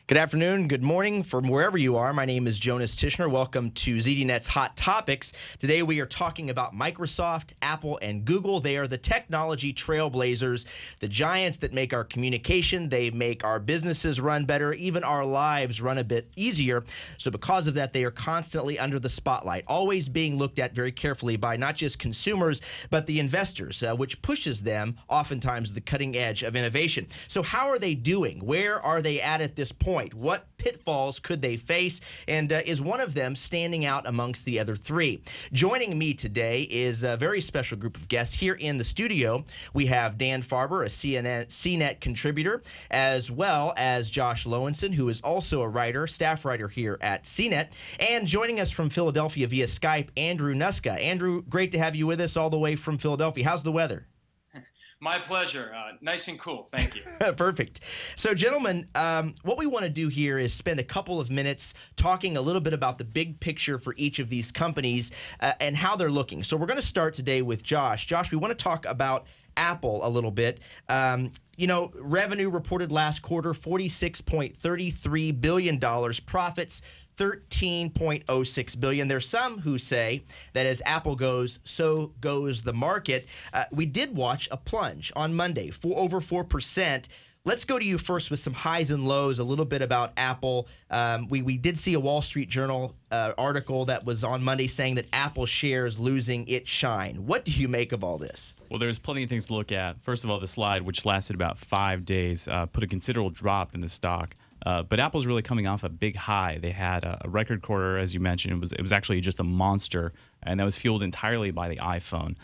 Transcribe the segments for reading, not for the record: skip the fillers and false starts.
Good afternoon, good morning from wherever you are. My name is Jonas Tichenor. Welcome to ZDNet's Hot Topics. Today we are talking about Microsoft, Apple, and Google. They are the technology trailblazers, the giants that make our communication, they make our businesses run better, even our lives run a bit easier. So because of that, they are constantly under the spotlight, always being looked at very carefully by not just consumers, but the investors, which pushes them oftentimes to the cutting edge of innovation. So how are they doing? Where are they at this point? What pitfalls could they face? And is one of them standing out amongst the other three? Joining me today is a very special group of guests. Here in the studio, we have Dan Farber, a CNET contributor, as well as Josh Lowensohn, who is also a writer, staff writer here at CNET. And joining us from Philadelphia via Skype, Andrew Nusca. Andrew, great to have you with us all the way from Philadelphia. How's the weather? My pleasure. Nice and cool. Thank you. Perfect. So, gentlemen, what we want to do here is spend a couple of minutes talking a little bit about the big picture for each of these companies and how they're looking. So we're going to start today with Josh. Josh, we want to talk about Apple a little bit. You know, revenue reported last quarter, $46.33 billion. Profits, $13.06 billion. There's some who say that as Apple goes, so goes the market. We did watch a plunge on Monday for over 4%. Let's go to you first with some highs and lows, a little bit about Apple. We did see a Wall Street Journal article that was on Monday saying that Apple shares losing its shine. What do you make of all this? Well, there's plenty of things to look at. First of all, the slide, which lasted about 5 days, put a considerable drop in the stock. But Apple's really coming off a big high. They had a record quarter, as you mentioned. It was actually just a monster, and that was fueled entirely by the iPhone.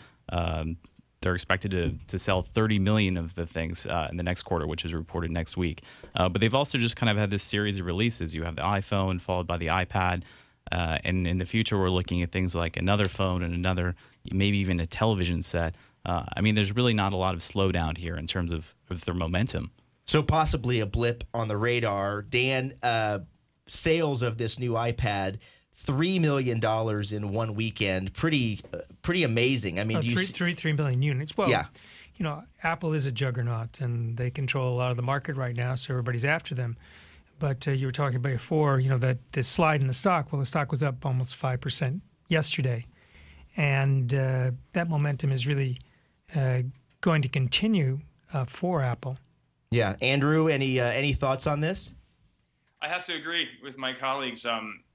They're expected to sell 30 million of the things in the next quarter, which is reported next week. But they've also just kind of had this series of releases. You have the iPhone followed by the iPad. And in the future, we're looking at things like another phone and another, maybe even a television set. I mean, there's really not a lot of slowdown here in terms of their momentum. So possibly a blip on the radar. Dan, sales of this new iPad, $3 million in one weekend. Pretty amazing. I mean, 3 million units. Well, yeah. You know, Apple is a juggernaut, and they control a lot of the market right now, so everybody's after them. But you were talking about before, you know, that this slide in the stock. Well, the stock was up almost 5% yesterday, and that momentum is really going to continue for Apple. Yeah, Andrew, any thoughts on this? I have to agree with my colleagues.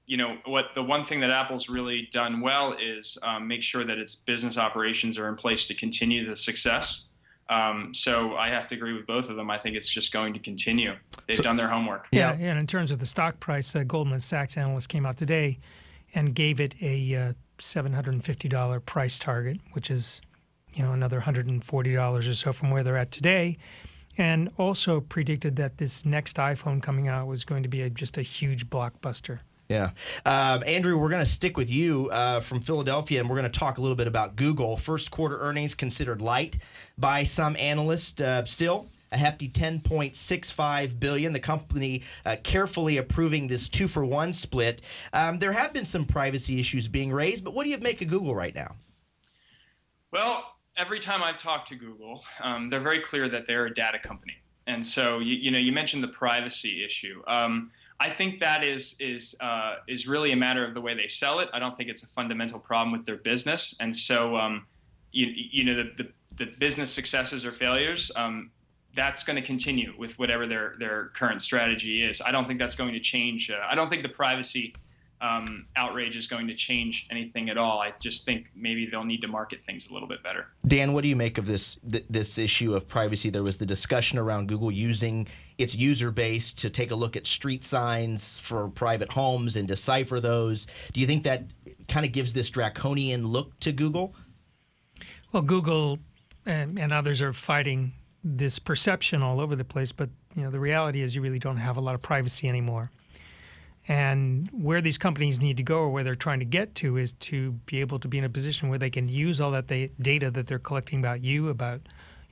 You know, the one thing that Apple's really done well is make sure that its business operations are in place to continue the success. So I have to agree with both of them. I think it's just going to continue. They've done their homework. Yeah, and in terms of the stock price, Goldman Sachs analyst came out today and gave it a $750 price target, which is, you know, another $140 or so from where they're at today. And also predicted that this next iPhone coming out was going to be just a huge blockbuster. Yeah. Andrew, we're going to stick with you from Philadelphia, and we're going to talk a little bit about Google. First quarter earnings considered light by some analysts. Still, a hefty $10.65 billion. The company carefully approving this 2-for-1 split. There have been some privacy issues being raised, but what do you make of Google right now? Well, every time I've talked to Google, they're very clear that they're a data company. And so, you mentioned the privacy issue. I think that is really a matter of the way they sell it. I don't think it's a fundamental problem with their business. And so, the business successes or failures, that's going to continue with whatever their current strategy is. I don't think that's going to change. I don't think the privacy outrage is going to change anything at all. I just think maybe they'll need to market things a little bit better. Dan, what do you make of this issue of privacy? There was the discussion around Google using its user base to take a look at street signs for private homes and decipher those. Do you think that kind of gives this draconian look to Google? Well, Google and others are fighting this perception all over the place, but you know the reality is you really don't have a lot of privacy anymore. And where these companies need to go, or where they're trying to get to, is to be able to be in a position where they can use all that data that they're collecting about you, about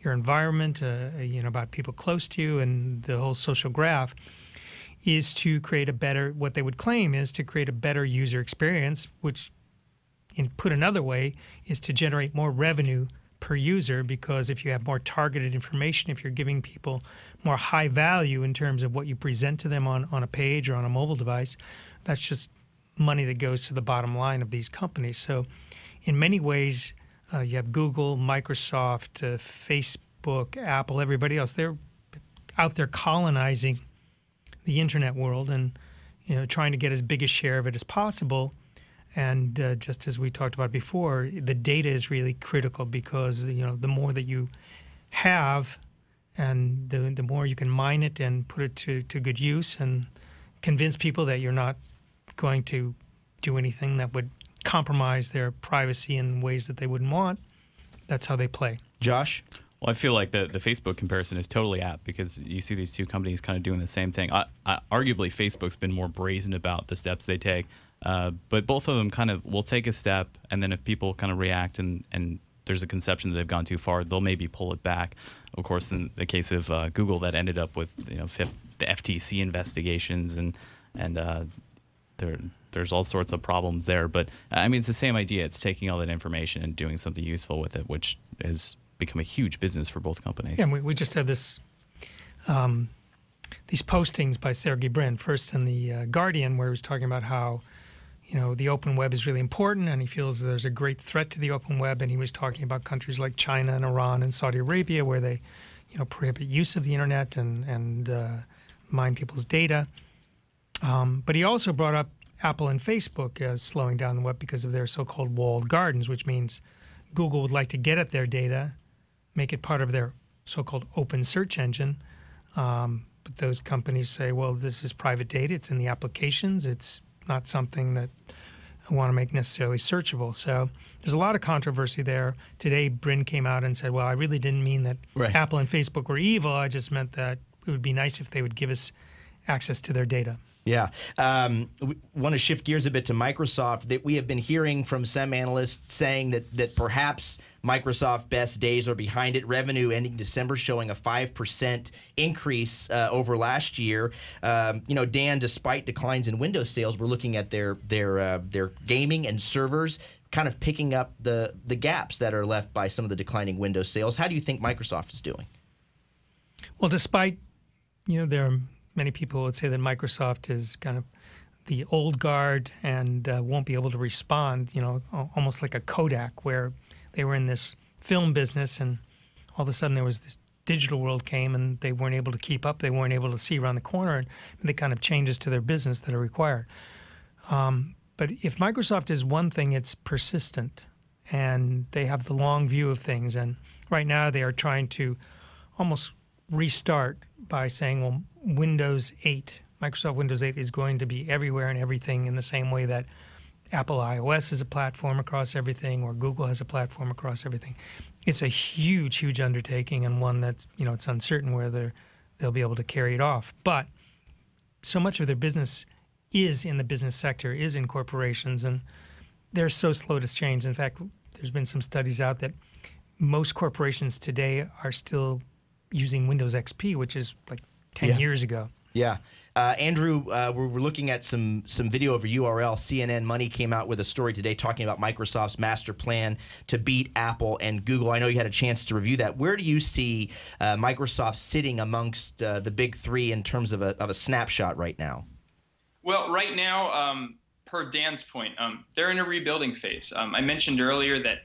your environment, about people close to you, and the whole social graph, is to create a better, what they would claim is to create a better user experience, which, put another way, is to generate more revenue per user, because if you have more targeted information, if you're giving people more high value in terms of what you present to them on a page or on a mobile device, that's just money that goes to the bottom line of these companies. So in many ways, you have Google, Microsoft, Facebook, Apple, everybody else. They're out there colonizing the internet world and trying to get as big a share of it as possible. And just as we talked about before, the data is really critical, because the more that you have, and the more you can mine it and put it to good use and convince people that you're not going to do anything that would compromise their privacy in ways that they wouldn't want, that's how they play. Josh? Well, I feel like the Facebook comparison is totally apt, because you see these two companies kind of doing the same thing. Arguably, Facebook's been more brazen about the steps they take, but both of them kind of will take a step, and then if people kind of react and there's a conception that they've gone too far, they'll maybe pull it back. Of course, in the case of Google, that ended up with the FTC investigations, and there's all sorts of problems there. But I mean, it's the same idea. It's taking all that information and doing something useful with it, which has become a huge business for both companies. Yeah, and we just had this these postings by Sergey Brin, first in the Guardian, where he was talking about how the open web is really important, and he feels there's a great threat to the open web. And he was talking about countries like China and Iran and Saudi Arabia, where they prohibit use of the internet and mine people's data. But he also brought up Apple and Facebook as slowing down the web because of their so-called walled gardens, which means Google would like to get at their data, make it part of their so-called open search engine. But those companies say, well, this is private data. It's in the applications. It's not something that I want to make necessarily searchable. So there's a lot of controversy there. Today, Brin came out and said, well, I really didn't mean that Apple and Facebook were evil. I just meant that it would be nice if they would give us access to their data. Yeah. We want to shift gears a bit to Microsoft. That we have been hearing from some analysts saying that perhaps Microsoft's best days are behind it. Revenue ending December showing a 5% increase over last year. Dan, despite declines in Windows sales, we're looking at their gaming and servers kind of picking up the gaps that are left by some of the declining Windows sales. How do you think Microsoft is doing? Well, despite many people would say that Microsoft is kind of the old guard and won't be able to respond, almost like a Kodak, where they were in this film business and all of a sudden there was this digital world came and they weren't able to keep up. They weren't able to see around the corner, and the kind of changes to their business that are required. But if Microsoft is one thing, it's persistent, and they have the long view of things. And right now they are trying to almost restart by saying, well, Microsoft Windows 8 is going to be everywhere and everything in the same way that Apple iOS is a platform across everything, or Google has a platform across everything. It's a huge, huge undertaking, and one that's, it's uncertain whether they'll be able to carry it off. But so much of their business is in the business sector, is in corporations, and they're so slow to change. In fact, there's been some studies out that most corporations today are still using Windows XP, which is like 10 years ago. Yeah. Andrew, we're looking at some video over URL. CNN Money came out with a story today talking about Microsoft's master plan to beat Apple and Google. I know you had a chance to review that. Where do you see Microsoft sitting amongst the big three in terms of a snapshot right now? Well, right now, per Dan's point, they're in a rebuilding phase. I mentioned earlier that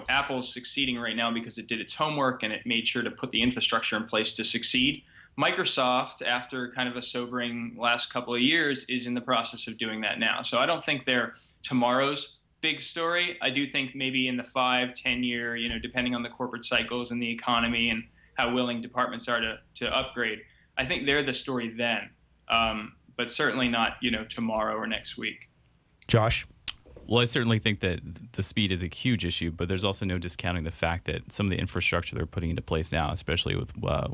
Apple's succeeding right now because it did its homework and it made sure to put the infrastructure in place to succeed. Microsoft, after kind of a sobering last couple of years, is in the process of doing that now. So I don't think they're tomorrow's big story. I do think maybe in the 5-10 year, depending on the corporate cycles and the economy and how willing departments are to upgrade, I think they're the story then. But certainly not, tomorrow or next week. Josh? Well, I certainly think that the speed is a huge issue, but there's also no discounting the fact that some of the infrastructure they're putting into place now, especially with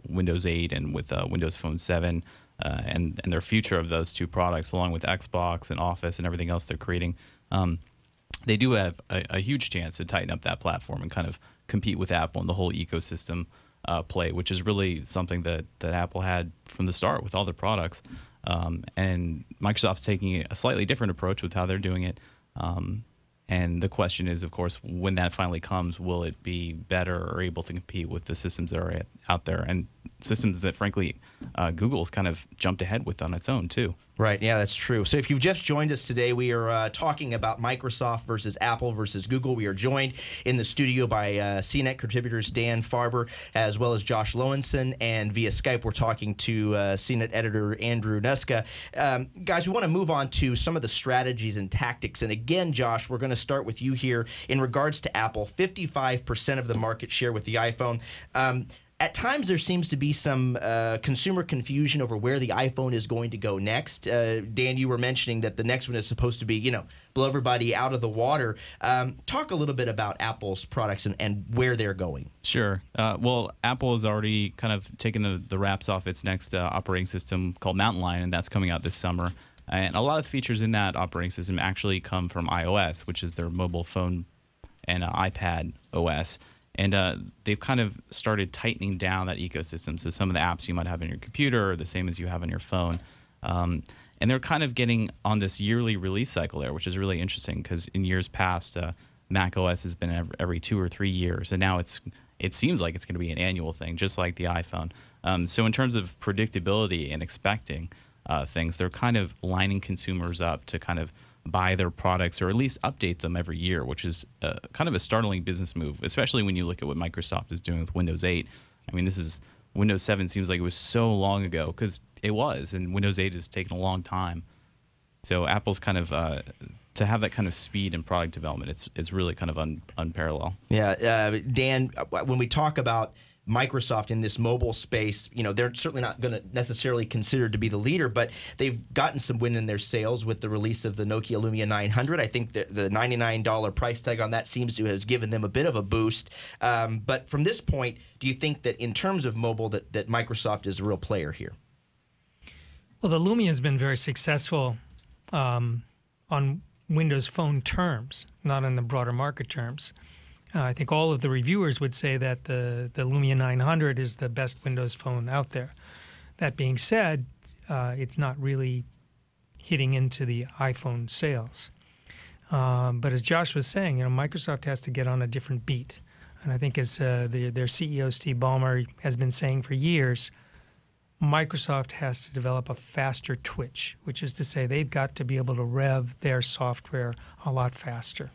Windows 8 and with Windows Phone 7 and their future of those two products, along with Xbox and Office and everything else they're creating, they do have a huge chance to tighten up that platform and kind of compete with Apple and the whole ecosystem play, which is really something that Apple had from the start with all their products. And Microsoft's taking a slightly different approach with how they're doing it. And the question is, of course, when that finally comes, will it be better or able to compete with the systems that are out there, and systems that, frankly, Google's kind of jumped ahead with on its own, too. Right, yeah, that's true. So if you've just joined us today, we are talking about Microsoft versus Apple versus Google. We are joined in the studio by CNET contributors Dan Farber as well as Josh Lowensohn, and via Skype we're talking to CNET editor Andrew Nusca. Guys, we want to move on to some of the strategies and tactics. And again, Josh, we're going to start with you here in regards to Apple. 55% of the market share with the iPhone. At times, there seems to be some consumer confusion over where the iPhone is going to go next. Dan, you were mentioning that the next one is supposed to be, you know, blow everybody out of the water. Talk a little bit about Apple's products and where they're going. Sure. Well, Apple has already kind of taken the wraps off its next operating system called Mountain Lion, and that's coming out this summer. And a lot of the features in that operating system actually come from iOS, which is their mobile phone and iPad OS. And they've kind of started tightening down that ecosystem. So some of the apps you might have on your computer are the same as you have on your phone. And they're kind of getting on this yearly release cycle there, which is really interesting because in years past, Mac OS has been every 2 or 3 years. And now it seems like it's going to be an annual thing, just like the iPhone. So in terms of predictability and expecting things, they're kind of lining consumers up to kind of buy their products or at least update them every year, which is kind of a startling business move, especially when you look at what Microsoft is doing with Windows 8. I mean, Windows 7 seems like it was so long ago, because it was, and Windows 8 has taken a long time. So Apple's kind of, to have that kind of speed in product development, it's really kind of unparalleled. Yeah, Dan, when we talk about Microsoft in this mobile space, you know, they're certainly not going to necessarily considered to be the leader, but they've gotten some win in their sales with the release of the Nokia Lumia 900. I think that the $99 price tag on that seems to have given them a bit of a boost. But from this point, do you think that in terms of mobile that Microsoft is a real player here? Well, the Lumia has been very successful on Windows Phone terms, not on the broader market terms. I think all of the reviewers would say that the Lumia 900 is the best Windows Phone out there. That being said, it's not really hitting into the iPhone sales. But as Josh was saying, you know, Microsoft has to get on a different beat. And I think as their CEO, Steve Ballmer, has been saying for years, Microsoft has to develop a faster twitch, which is to say they've got to be able to rev their software a lot faster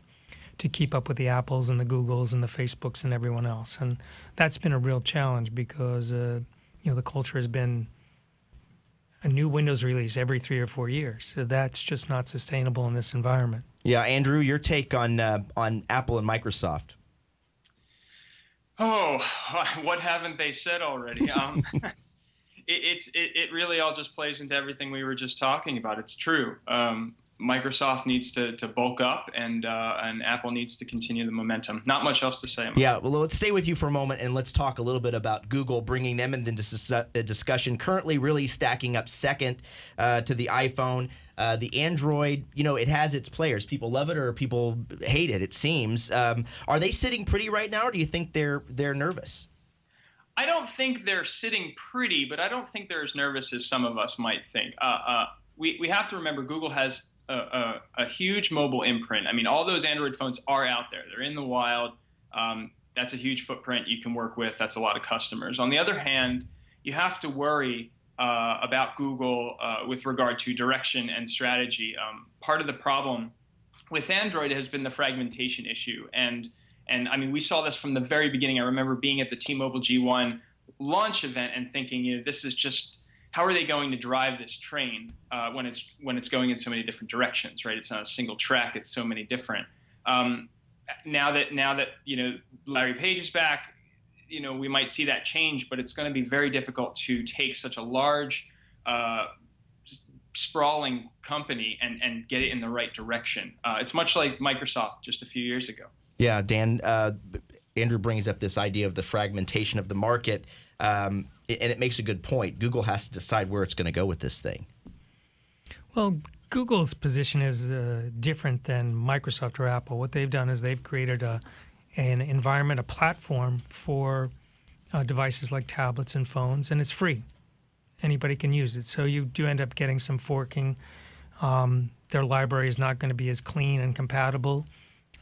to keep up with the Apples and the Googles and the Facebooks and everyone else. And that's been a real challenge because you know, the culture has been a new Windows release every 3 or 4 years. So that's just not sustainable in this environment. Yeah, Andrew, your take on Apple and Microsoft? Oh, what haven't they said already? It really all just plays into everything we were just talking about. It's true. Microsoft needs to bulk up, and Apple needs to continue the momentum. Not much else to say. Yeah, well, let's stay with you for a moment, and let's talk a little bit about Google, bringing them into discussion. Currently really stacking up second to the iPhone. The Android, you know, it has its players. People love it or people hate it, it seems. Are they sitting pretty right now, or do you think they're nervous? I don't think they're sitting pretty, but I don't think they're as nervous as some of us might think. We have to remember Google has a huge mobile imprint. I mean, all those Android phones are out there. They're in the wild. That's a huge footprint you can work with. That's a lot of customers. On the other hand, you have to worry about Google with regard to direction and strategy. Part of the problem with Android has been the fragmentation issue. And I mean, we saw this from the very beginning. I remember being at the T-Mobile G1 launch event and thinking, you know, this is just, how are they going to drive this train when it's going in so many different directions, right? It's not a single track; it's so many different. Now that you know Larry Page is back, you know we might see that change, but it's going to be very difficult to take such a large, sprawling company and get it in the right direction. It's much like Microsoft just a few years ago. Yeah, Dan. Andrew brings up this idea of the fragmentation of the market. And it makes a good point. Google has to decide where it's going to go with this thing. Well, Google's position is different than Microsoft or Apple. What they've done is they've created an environment, a platform for devices like tablets and phones, and it's free. Anybody can use it. So you do end up getting some forking. Their library is not going to be as clean and compatible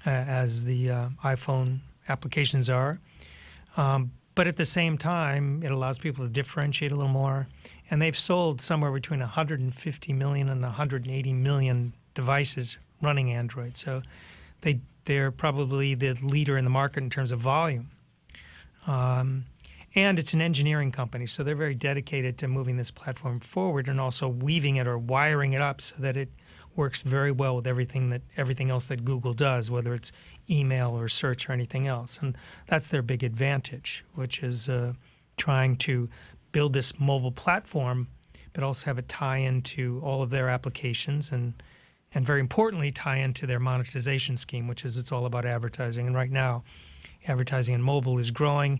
as the iPhone applications are. But at the same time, it allows people to differentiate a little more. And they've sold somewhere between 150 million and 180 million devices running Android. So they're probably the leader in the market in terms of volume. And it's an engineering company, so they're very dedicated to moving this platform forward and also weaving it or wiring it up so that it works very well with everything else that Google does, whether it's email or search or anything else. And that's their big advantage, which is trying to build this mobile platform, but also have it tie into all of their applications and very importantly, tie into their monetization scheme, which is it's all about advertising. And right now, advertising in mobile is growing.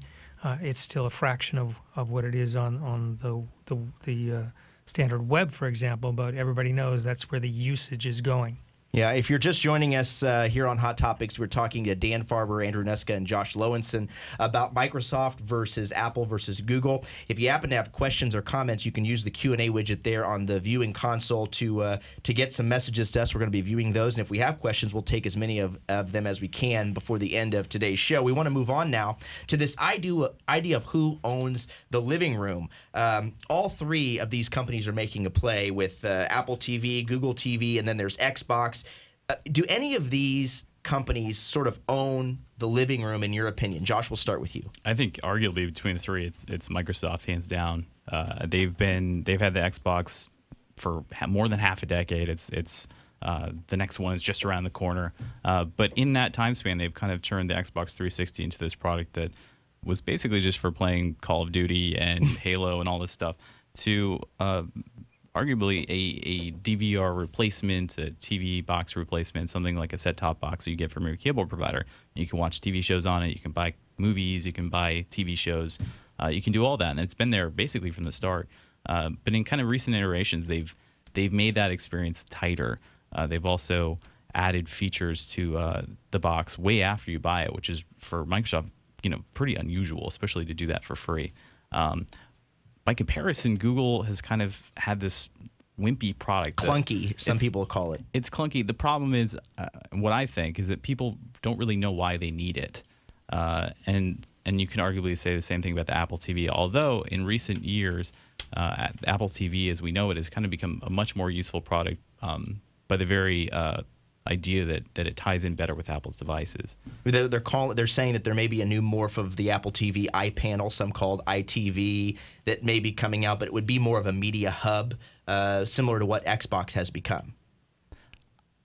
It's still a fraction of what it is on the standard web, for example, but everybody knows that's where the usage is going. Yeah, if you're just joining us here on Hot Topics, we're talking to Dan Farber, Andrew Nusca, and Josh Lowensohn about Microsoft versus Apple versus Google. If you happen to have questions or comments, you can use the Q&A widget there on the viewing console to get some messages to us. We're going to be viewing those, and if we have questions, we'll take as many of them as we can before the end of today's show. We want to move on now to this idea of who owns the living room. All three of these companies are making a play with Apple TV, Google TV, and then there's Xbox. Do any of these companies sort of own the living room, in your opinion? Josh, we'll start with you. I think arguably between the three, it's Microsoft hands down. They've had the Xbox for more than half a decade. It's the next one is just around the corner. But in that time span, they've kind of turned the Xbox 360 into this product that was basically just for playing Call of Duty and Halo and all this stuff to arguably a DVR replacement, a TV box replacement, something like a set-top box that you get from your cable provider. You can watch TV shows on it. You can buy movies. You can buy TV shows. You can do all that, and it's been there basically from the start. But in kind of recent iterations, they've made that experience tighter. They've also added features to the box way after you buy it, which is for Microsoft, pretty unusual, especially to do that for free. By comparison, Google has kind of had this wimpy product. Clunky, some people call it. It's clunky. The problem is, what I think, is that people don't really know why they need it. And you can arguably say the same thing about the Apple TV, although in recent years, Apple TV, as we know it, has kind of become a much more useful product by the very idea that it ties in better with Apple's devices. They're saying that there may be a new morph of the Apple TV iPanel, some called iTV, that may be coming out, but it would be more of a media hub, similar to what Xbox has become.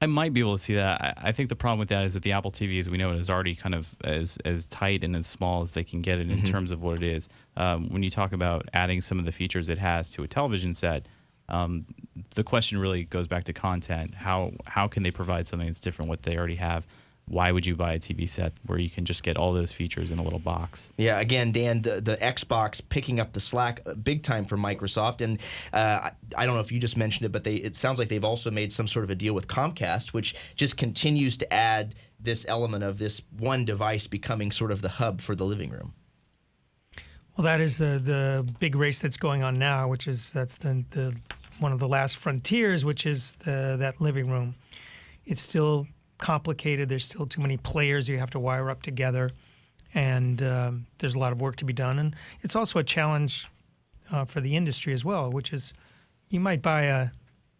I might be able to see that. I think the problem with that is that the Apple TV, as we know it, is already kind of as tight and as small as they can get it in terms of what it is. When you talk about adding some of the features it has to a television set, the question really goes back to content. How can they provide something that's different what they already have? Why would you buy a TV set where you can just get all those features in a little box? Yeah, again, Dan, the Xbox picking up the slack big time for Microsoft. And I don't know if you just mentioned it, but it sounds like they've also made some sort of a deal with Comcast, which just continues to add this element of this one device becoming sort of the hub for the living room. Well, that is the big race that's going on now, that's the one of the last frontiers, which is that living room. It's still complicated. There's still too many players you have to wire up together, and there's a lot of work to be done. And it's also a challenge for the industry as well, which is you might buy a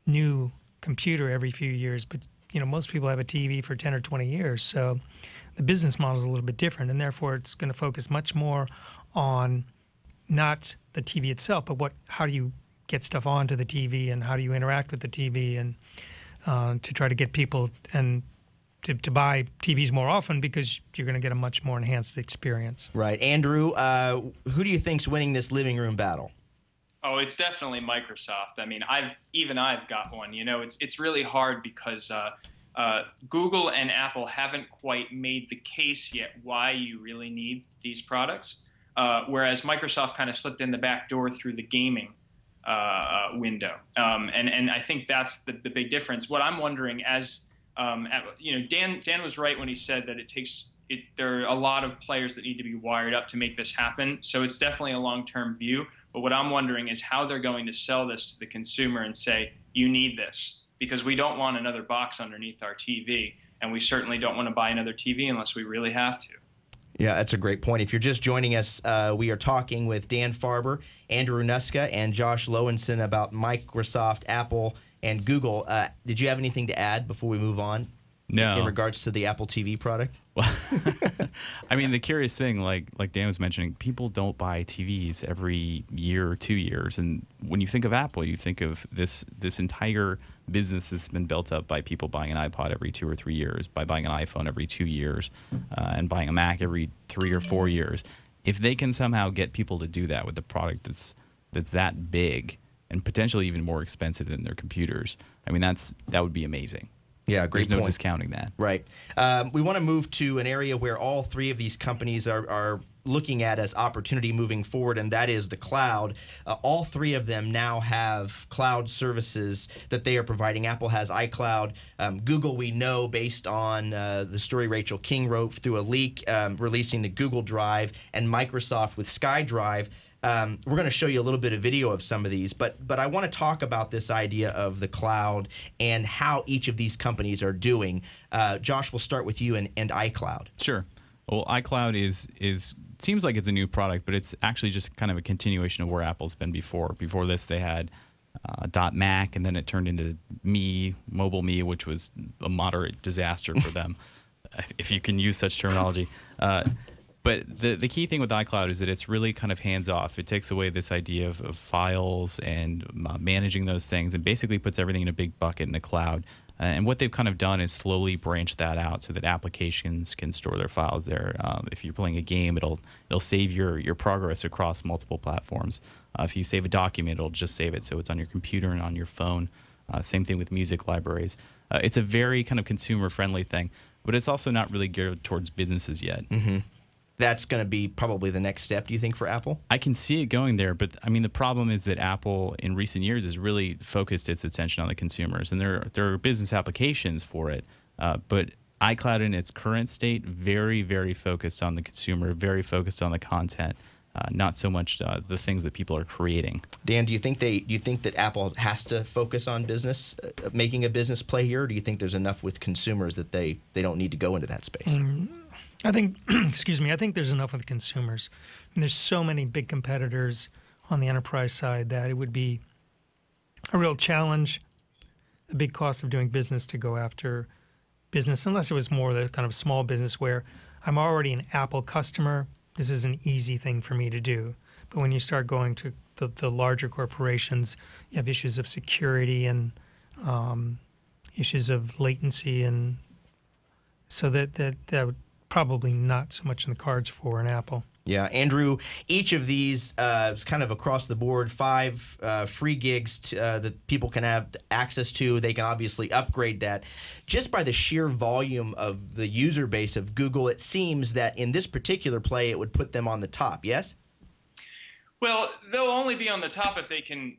new computer every few years, but most people have a TV for 10 or 20 years, so the business model is a little bit different, and therefore it's going to focus much more on not the TV itself, but how do you get stuff onto the TV and how do you interact with the TV, and to try to get people and to buy TVs more often because you're going to get a much more enhanced experience. Right. Andrew, who do you think's winning this living room battle? Oh, it's definitely Microsoft. I mean, I've got one. It's really hard because Google and Apple haven't quite made the case yet why you really need these products, whereas Microsoft kind of slipped in the back door through the gaming window, and I think that's the big difference. What I'm wondering, Dan was right when he said that there are a lot of players that need to be wired up to make this happen. So it's definitely a long-term view. But what I'm wondering is how they're going to sell this to the consumer and say, you need this because we don't want another box underneath our TV. and we certainly don't want to buy another TV unless we really have to. Yeah, that's a great point. If you're just joining us, we are talking with Dan Farber, Andrew Nusca, and Josh Lowensohn about Microsoft, Apple, and Google. Did you have anything to add before we move on? No. In regards to the Apple TV product? Well, I mean, the curious thing, like Dan was mentioning, people don't buy TVs every year or 2 years. And when you think of Apple, you think of this entire business that's been built up by people buying an iPod every 2 or 3 years, by buying an iPhone every 2 years, and buying a Mac every 3 or 4 years. If they can somehow get people to do that with a product that's that big and potentially even more expensive than their computers, I mean, that would be amazing. Yeah, great There's no point. discounting that. Right. We want to move to an area where all three of these companies are looking at as opportunity moving forward, and that is the cloud. All three of them now have cloud services that they are providing. Apple has iCloud. Google, we know, based on the story Rachel King wrote through a leak, releasing the Google Drive, and Microsoft with SkyDrive. We're going to show you a little bit of video of some of these, but I want to talk about this idea of the cloud and how each of these companies are doing. Josh, we'll start with you and iCloud. Sure. Well, iCloud seems like it's a new product, but it's actually just kind of a continuation of where Apple's been before. Before this, they had .Mac, and then it turned into Mobile Me, which was a moderate disaster for them, if you can use such terminology. But the key thing with iCloud is that it's really kind of hands-off. It takes away this idea of files and managing those things, and basically puts everything in a big bucket in the cloud. And what they've kind of done is slowly branch that out so that applications can store their files there. If you're playing a game, it'll save your progress across multiple platforms. If you save a document, it'll just save it so it's on your computer and on your phone. Same thing with music libraries. It's a very kind of consumer-friendly thing, but it's also not really geared towards businesses yet. Mm-hmm. That's going to be probably the next step, do you think, for Apple? I can see it going there, but I mean, the problem is that Apple in recent years has really focused its attention on the consumers, and there are business applications for it, but iCloud in its current state, very, very focused on the consumer, very focused on the content, not so much the things that people are creating. Dan, do you think that Apple has to focus on business, making a business play here, or do you think there's enough with consumers that they don't need to go into that space? I think, excuse me, I think there's enough with consumers. And there's so many big competitors on the enterprise side that it would be a real challenge, a big cost of doing business to go after business, unless it was more the kind of small business where I'm already an Apple customer. This is an easy thing for me to do. But when you start going to the larger corporations, you have issues of security and issues of latency, and so that would probably not so much in the cards for an Apple. Yeah, Andrew, each of these is kind of across the board, 5 free gigs that people can have access to. They can obviously upgrade that. Just by the sheer volume of the user base of Google, it seems that in this particular play, it would put them on the top, yes? Well, they'll only be on the top if they can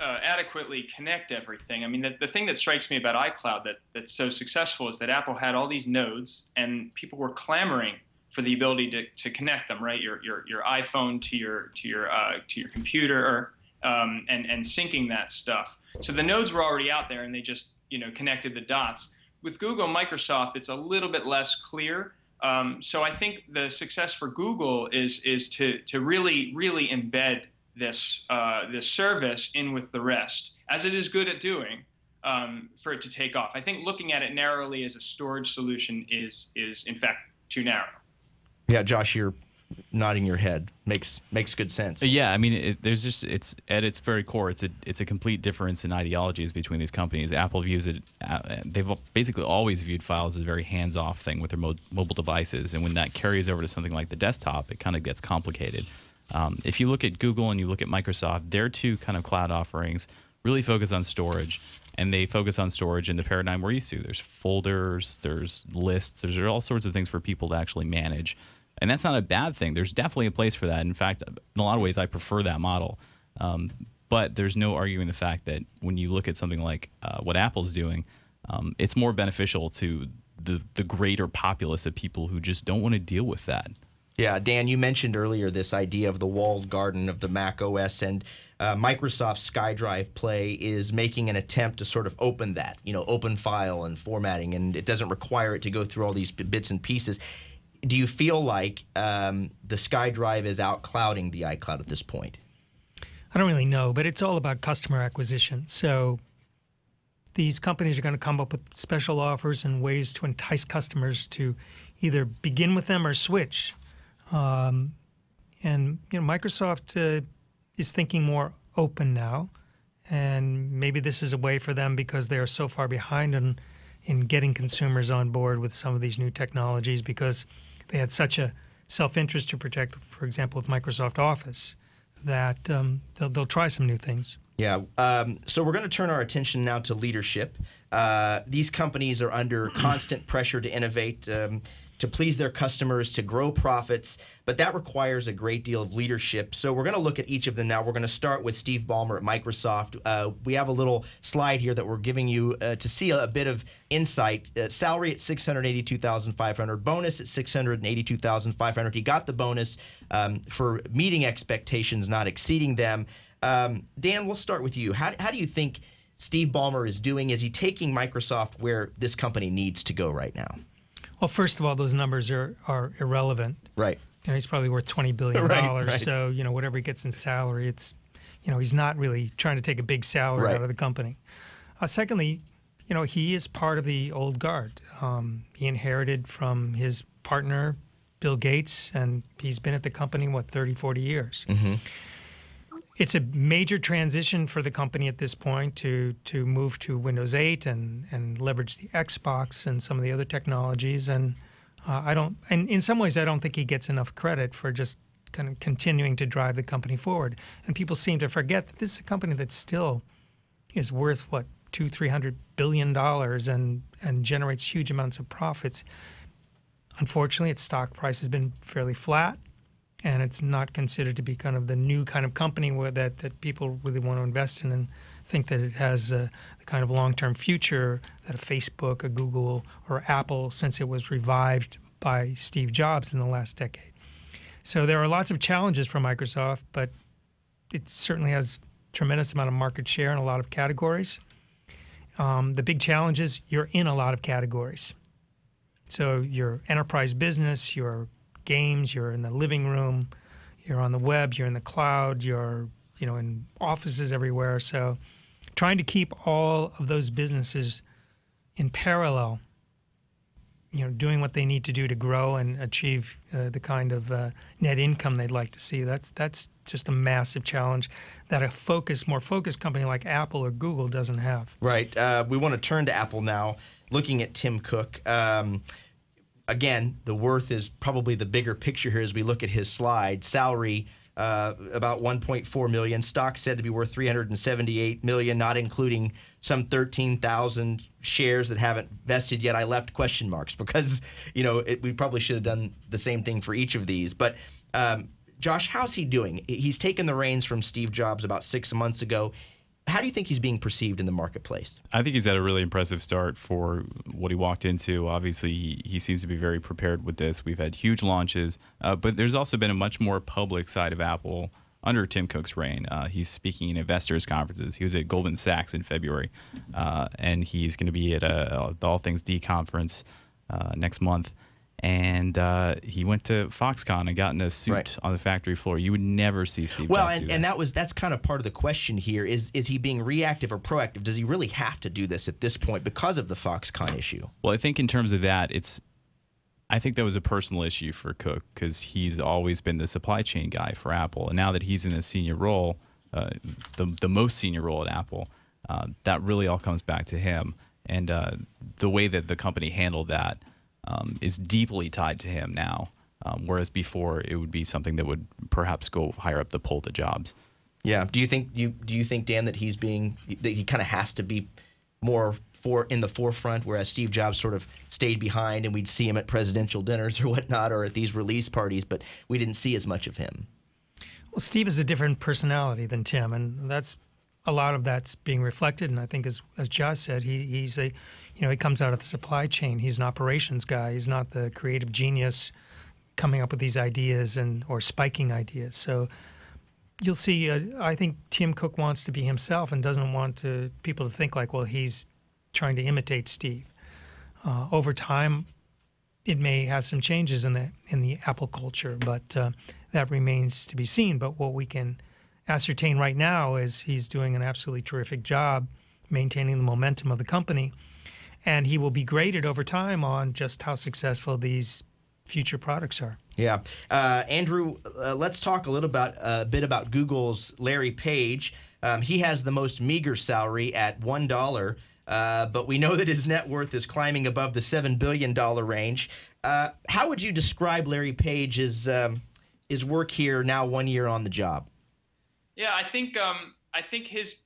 adequately connect everything. I mean, the thing that strikes me about iCloud that's so successful is that Apple had all these nodes, and people were clamoring for the ability to connect them, right? Your iPhone to your computer, and syncing that stuff. So the nodes were already out there, and they just connected the dots. With Google, Microsoft, it's a little bit less clear. So I think the success for Google is to really embed this service in with the rest, as it is good at doing, for it to take off. I think looking at it narrowly as a storage solution is in fact too narrow. Yeah, Josh, you're nodding your head. Makes good sense. Yeah, I mean, it's at its very core, it's a complete difference in ideologies between these companies. Apple views it, they've basically always viewed files as a very hands-off thing with their mobile devices, and when that carries over to something like the desktop, it kind of gets complicated. If you look at Google and you look at Microsoft, their two kind of cloud offerings really focus on storage, and they focus on storage in the paradigm we're used to. There's folders, there's lists, there's all sorts of things for people to actually manage. And that's not a bad thing. There's definitely a place for that. In fact, in a lot of ways, I prefer that model. But there's no arguing the fact that when you look at something like what Apple's doing, it's more beneficial to the greater populace of people who just don't want to deal with that. Yeah, Dan, you mentioned earlier this idea of the walled garden of the Mac OS, and Microsoft's SkyDrive Play is making an attempt to sort of open that, open file and formatting, and it doesn't require it to go through all these bits and pieces. Do you feel like the SkyDrive is out clouding the iCloud at this point? I don't really know, but it's all about customer acquisition. So these companies are going to come up with special offers and ways to entice customers to either begin with them or switch. Microsoft is thinking more open now, and maybe this is a way for them because they are so far behind in getting consumers on board with some of these new technologies because they had such a self-interest to protect, for example, with Microsoft Office, that they'll try some new things. Yeah. So we're going to turn our attention now to leadership. These companies are under constant pressure to innovate, to please their customers, to grow profits, but that requires a great deal of leadership. So we're going to look at each of them now. We're going to start with Steve Ballmer at Microsoft. We have a little slide here that we're giving you to see a bit of insight. Salary at $682,500, bonus at $682,500. He got the bonus for meeting expectations, not exceeding them. Dan, we'll start with you. How do you think Steve Ballmer is doing? Is he taking Microsoft where this company needs to go right now? Well, first of all, those numbers are irrelevant. Right. He's probably worth $20 billion. Right. So, whatever he gets in salary, it's, he's not really trying to take a big salary out of the company. Secondly, he is part of the old guard. He inherited from his partner, Bill Gates, and he's been at the company, 30, 40 years. Mm-hmm. It's a major transition for the company at this point to move to Windows 8 and leverage the Xbox and some of the other technologies. And and in some ways, I don't think he gets enough credit for just kind of continuing to drive the company forward. And people seem to forget that this is a company that still is worth $200-300 billion and generates huge amounts of profits. Unfortunately, its stock price has been fairly flat. And it's not considered to be kind of the new kind of company that people really want to invest in and think that it has the kind of long-term future that a Facebook, a Google, or Apple, since it was revived by Steve Jobs in the last decade. So there are lots of challenges for Microsoft, but it certainly has a tremendous amount of market share in a lot of categories. The big challenge is you're in a lot of categories. So your enterprise business, your games, you're in the living room, you're on the web, you're in the cloud, you're in offices everywhere. So trying to keep all of those businesses in parallel, doing what they need to do to grow and achieve the kind of net income they'd like to see. That's just a massive challenge that a more focused company like Apple or Google doesn't have. Right. We want to turn to Apple now, looking at Tim Cook. Again, the worth is probably the bigger picture here as we look at his slide. Salary, about $1.4 million. Stock said to be worth $378 million, not including some 13,000 shares that haven't vested yet. I left question marks because, we probably should have done the same thing for each of these. But Josh, how's he doing? He's taken the reins from Steve Jobs about 6 months ago. How do you think he's being perceived in the marketplace? I think he's had a really impressive start for what he walked into. Obviously, he seems to be very prepared with this. We've had huge launches, but there's also been a much more public side of Apple under Tim Cook's reign. He's speaking in investors' conferences. He was at Goldman Sachs in February, and he's going to be at the All Things D conference next month. And he went to Foxconn and got in a suit on the factory floor. You would never see Steve Jobs do that. And that's kind of part of the question here. Is he being reactive or proactive? Does he really have to do this at this point because of the Foxconn issue? Well, I think in terms of that, I think that was a personal issue for Cook because he's always been the supply chain guy for Apple. And now that he's in a senior role, the most senior role at Apple, that really all comes back to him. And the way that the company handled that is deeply tied to him now, whereas before it would be something that would perhaps go higher up the pole to Jobs. Yeah. Do you think Dan that he kind of has to be more in the forefront, whereas Steve Jobs sort of stayed behind and we'd see him at presidential dinners or whatnot or at these release parties, but we didn't see as much of him? Well, Steve is a different personality than Tim, and that's a lot of that's being reflected. And I think, as Josh said, he comes out of the supply chain. He's an operations guy. He's not the creative genius coming up with these ideas or spiking ideas. So you'll see, I think Tim Cook wants to be himself and doesn't want people to think like, well, he's trying to imitate Steve. Over time, it may have some changes in the Apple culture, but that remains to be seen. But what we can ascertain right now is he's doing an absolutely terrific job maintaining the momentum of the company, and he will be graded over time on just how successful these future products are. Yeah. Andrew, let's talk a bit about Google's Larry Page. He has the most meager salary at $1, but we know that his net worth is climbing above the $7 billion range. How would you describe Larry Page's work here now 1 year on the job? Yeah, I think his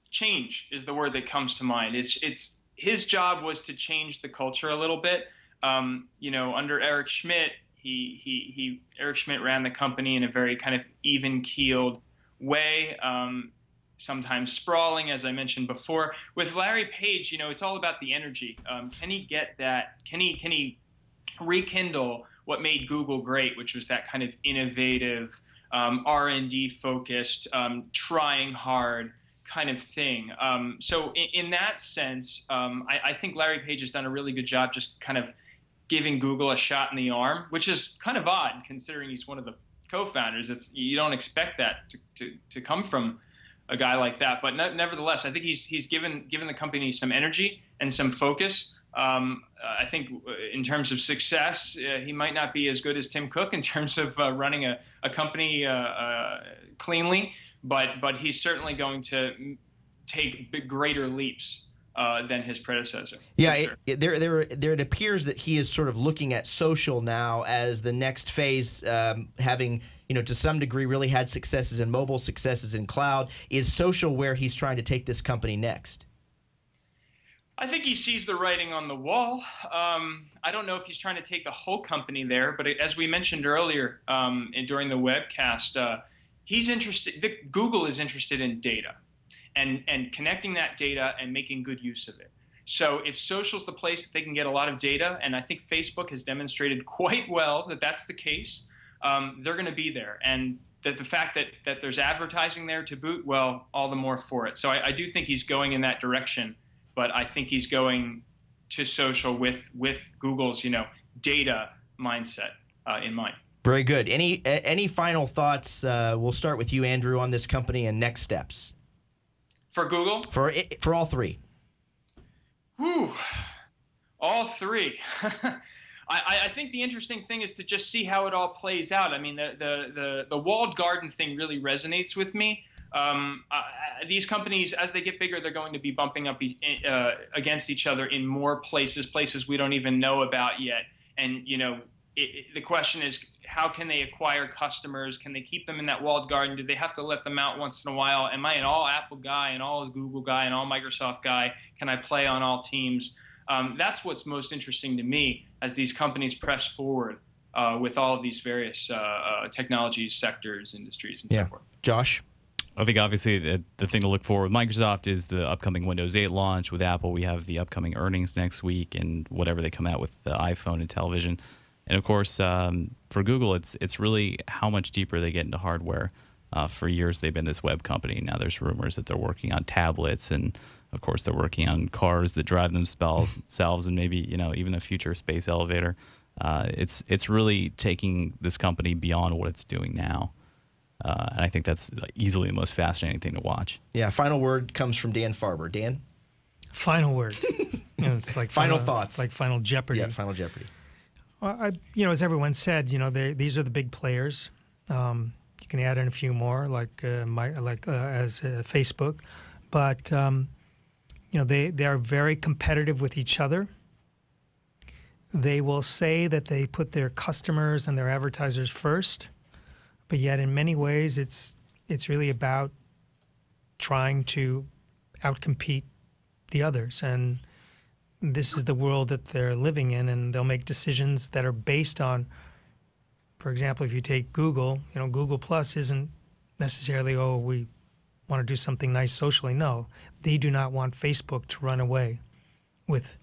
change is the word that comes to mind. It's his job was to change the culture a little bit. Under Eric Schmidt, Eric Schmidt ran the company in a very kind of even-keeled way, sometimes sprawling, as I mentioned before. With Larry Page, it's all about the energy. Can he get that? Can he rekindle what made Google great, which was that kind of innovative, R&D focused, trying hard kind of thing. So in that sense, I think Larry Page has done a really good job just kind of giving Google a shot in the arm, which is kind of odd considering he's one of the co-founders. You don't expect that to come from a guy like that. But nevertheless, I think he's given the company some energy and some focus. I think in terms of success, he might not be as good as Tim Cook in terms of running a company cleanly, but he's certainly going to take greater leaps than his predecessor. Yeah, it appears that he is sort of looking at social now as the next phase, having, to some degree really had successes in mobile, successes in cloud. Is social where he's trying to take this company next? I think he sees the writing on the wall. I don't know if he's trying to take the whole company there, but as we mentioned earlier during the webcast, Google is interested in data and connecting that data and making good use of it. So if social's the place that they can get a lot of data, and I think Facebook has demonstrated quite well that that's the case, they're going to be there. And that the fact that there's advertising there to boot, well, all the more for it. So I do think he's going in that direction. But I think he's going to social with Google's data mindset in mind. Very good. Any final thoughts? We'll start with you, Andrew, on this company and next steps. For Google? For all three. Whew. All three. I think the interesting thing is to just see how it all plays out. I mean, the walled garden thing really resonates with me. These companies, as they get bigger, they're going to be bumping up against each other in more places we don't even know about yet. And the question is, how can they acquire customers? Can they keep them in that walled garden? Do they have to let them out once in a while? Am I an all Apple guy, an all Google guy, an all Microsoft guy? Can I play on all teams? That's what's most interesting to me as these companies press forward with all of these various technologies, sectors, industries, and so forth. Josh? I think obviously the thing to look for with Microsoft is the upcoming Windows 8 launch. With Apple, we have the upcoming earnings next week and whatever they come out with the iPhone and television. And of course, for Google, it's really how much deeper they get into hardware. For years, they've been this web company. Now there's rumors that they're working on tablets, and of course, they're working on cars that drive themselves, and maybe even a future space elevator. It's really taking this company beyond what it's doing now. And I think that's easily the most fascinating thing to watch. Yeah, final word comes from Dan Farber. Dan? Final word. It's like final thoughts. Like Final Jeopardy. Yeah, Final Jeopardy. Well, as everyone said, these are the big players. You can add in a few more, like Facebook, but they are very competitive with each other. They will say that they put their customers and their advertisers first. But yet, in many ways, it's really about trying to outcompete the others. And this is the world that they're living in, and they'll make decisions that are based on, for example, if you take Google, Google Plus isn't necessarily, we want to do something nice socially. No, they do not want Facebook to run away with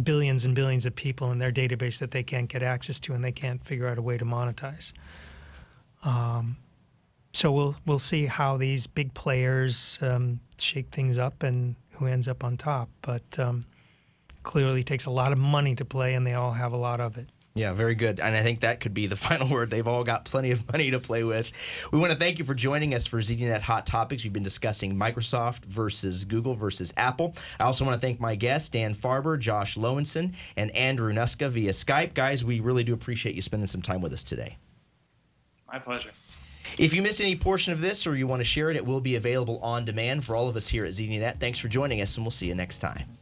billions and billions of people in their database that they can't get access to, and they can't figure out a way to monetize. So we'll see how these big players shake things up and who ends up on top. But clearly it takes a lot of money to play, and they all have a lot of it. Yeah, very good. And I think that could be the final word. They've all got plenty of money to play with. We want to thank you for joining us for ZDNet Hot Topics. We've been discussing Microsoft versus Google versus Apple. I also want to thank my guests, Dan Farber, Josh Lowensohn, and Andrew Nusca via Skype. Guys, we really do appreciate you spending some time with us today. My pleasure. If you missed any portion of this or you want to share it, it will be available on demand for all of us here at ZDNet. Thanks for joining us, and we'll see you next time.